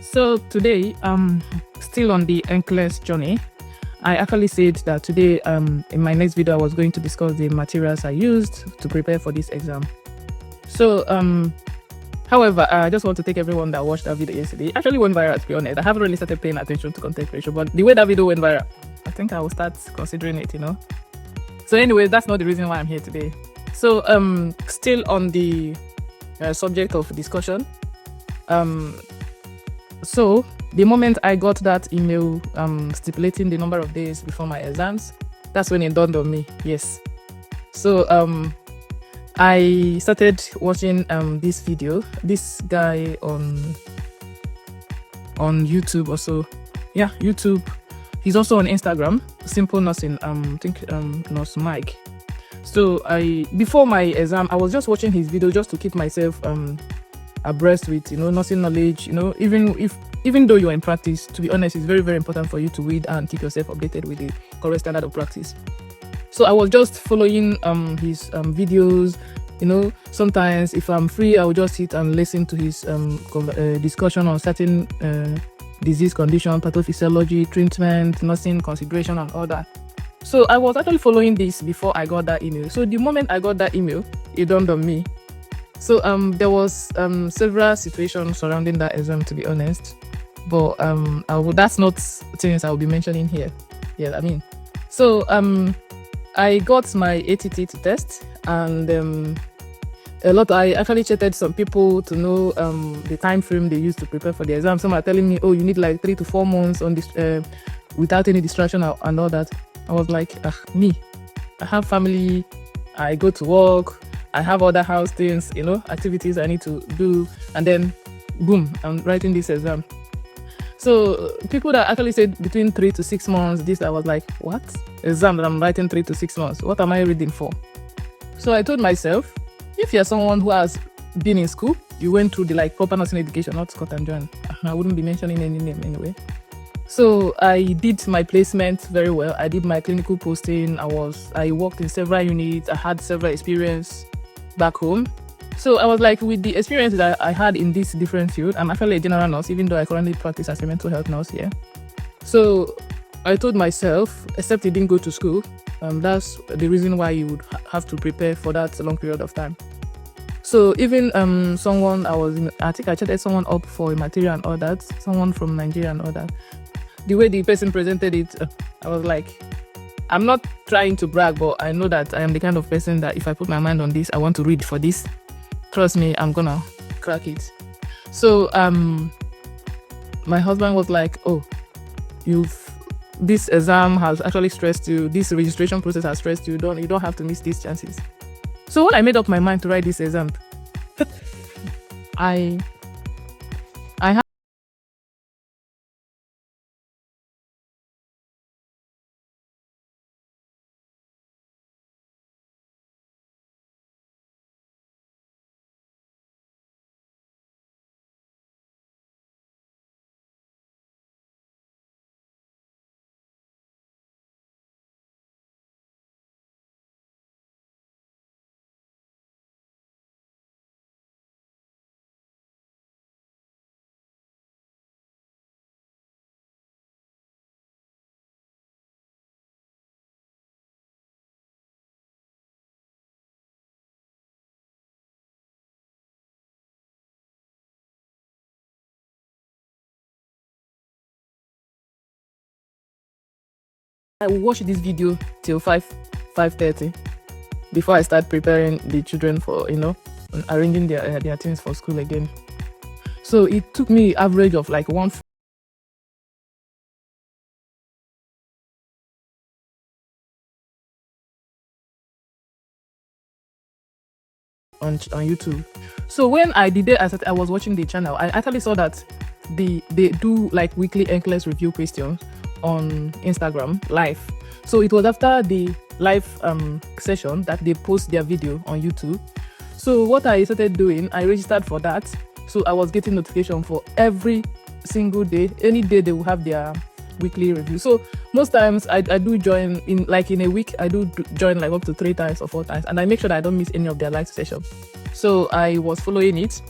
So today, still on the Nclex Journey. I actually said that today, in my next video, I was going to discuss the materials I used to prepare for this exam. So, however, I just want to take everyone that watched that video yesterday. It actually went viral, to be honest. I haven't really started paying attention to content creation, but the way that video went viral, I think I will start considering it, So anyway, that's not the reason why I'm here today. So, still on the subject of discussion, so the moment I got that email stipulating the number of days before my exams, that's when it dawned on me. Yes. So I started watching this video. This guy on YouTube also. Yeah, YouTube. He's also on Instagram. Simple Nursing. I think Nurse Mike. So before my exam, I was just watching his video just to keep myself abreast with nursing knowledge. Even though you're in practice, to be honest, it's very, very important for you to read and keep yourself updated with the correct standard of practice. So I was just following his videos. Sometimes if I'm free, I will just sit and listen to his discussion on certain disease condition, pathophysiology, treatment, nursing consideration, and all that. So I was actually following this before I got that email. So the moment I got that email, it dawned on me. So there was several situations surrounding that exam, to be honest, but that's not things I will be mentioning here. Yeah, so I got my ATT to test, and I actually chatted some people to know the time frame they used to prepare for the exam. Some are telling me, oh, you need like 3 to 4 months on this without any distraction and all that. I was like, me, I have family, I go to work, I have other house things, activities I need to do, and then boom, I'm writing this exam. So people that actually said between 3 to 6 months, I was like, what? Exam that I'm writing 3 to 6 months, what am I reading for? So I told myself, if you're someone who has been in school, you went through the proper nursing education, not Scott and John. I wouldn't be mentioning any name anyway. So I did my placement very well. I did my clinical posting. I worked in several units. I had several experience back home. So I was like, with the experience that I had in this different field, I'm actually a general nurse, even though I currently practice as a mental health nurse here. So I told myself, except you didn't go to school, that's the reason why you would have to prepare for that long period of time. So even I think I chatted someone up for a material and all that, someone from Nigeria and all that. The way the person presented it, I was like, I'm not trying to brag, but I know that I am the kind of person that if I put my mind on this, I want to read for this. Trust me, I'm gonna crack it. So my husband was like, oh, this exam has actually stressed you, this registration process has stressed you, you don't have to miss these chances. So when I made up my mind to write this exam, I will watch this video till 5:30 before I start preparing the children for arranging their things for school again. So it took me average of like on YouTube. So when I was watching the channel, I actually saw that they do like weekly Nclex review questions on Instagram live. So it was after the live session that they post their video on YouTube. So what I started doing, I registered for that. So I was getting notification for every single day. Any day they will have their weekly review. So most times I do join in a week. I do join like up to 3 times or 4 times, and I make sure that I don't miss any of their live sessions. So I was following it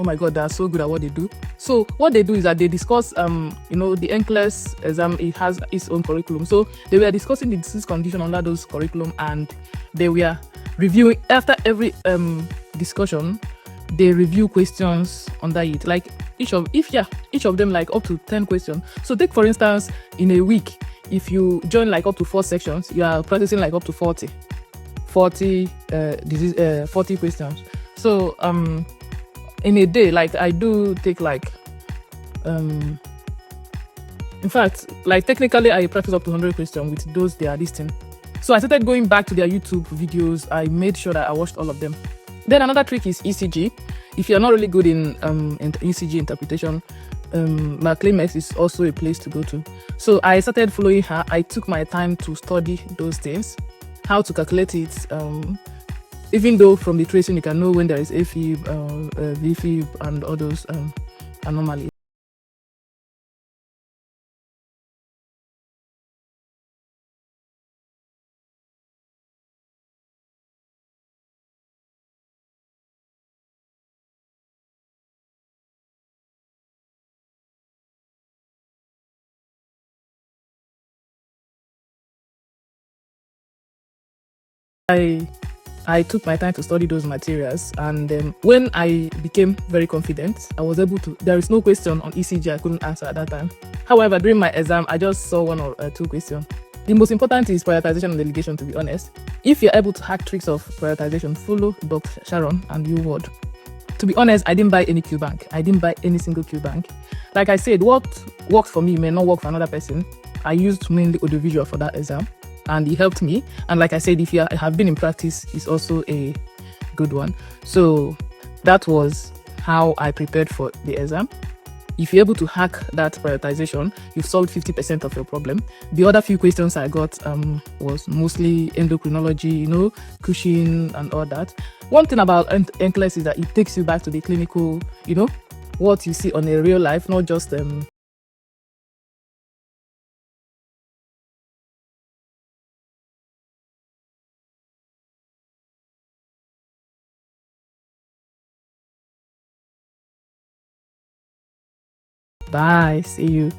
oh my god, they are so good at what they do. So what they do is that they discuss the Nclex exam, it has its own curriculum. So they were discussing the disease condition under those curriculum, and they were reviewing after every discussion. They review questions under it, like each of them like up to 10 questions. So take for instance, in a week, if you join like up to 4 sections, you are practicing like up to 40 questions. So in a day, like I do take like in fact, like technically I practice up to 100 questions with those they are listing. So I started going back to their YouTube videos. I made sure that I watched all of them. Then another trick is ECG. If you're not really good in ECG interpretation, Nclex is also a place to go to. So I started following her. I took my time to study those things, how to calculate it. Even though from the tracing you can know when there is AFib, VFib, and all those anomalies. I took my time to study those materials, and when I became very confident, I was able to. There is no question on ECG I couldn't answer at that time. However, during my exam, I just saw 1 or 2 questions. The most important is prioritization and delegation, to be honest. If you're able to hack tricks of prioritization, follow Dr. Sharon and you would. To be honest, I didn't buy any Q bank. I didn't buy any single Q bank. Like I said, what worked for me may not work for another person. I used mainly audiovisual for that exam, and it helped me. And like I said, if you have been in practice, it's also a good one. So that was how I prepared for the exam. If you're able to hack that prioritization, you've solved 50% of your problem. The other few questions I got was mostly endocrinology, Cushing and all that. One thing about Nclex is that it takes you back to the clinical, what you see on a real life, not just bye, see you.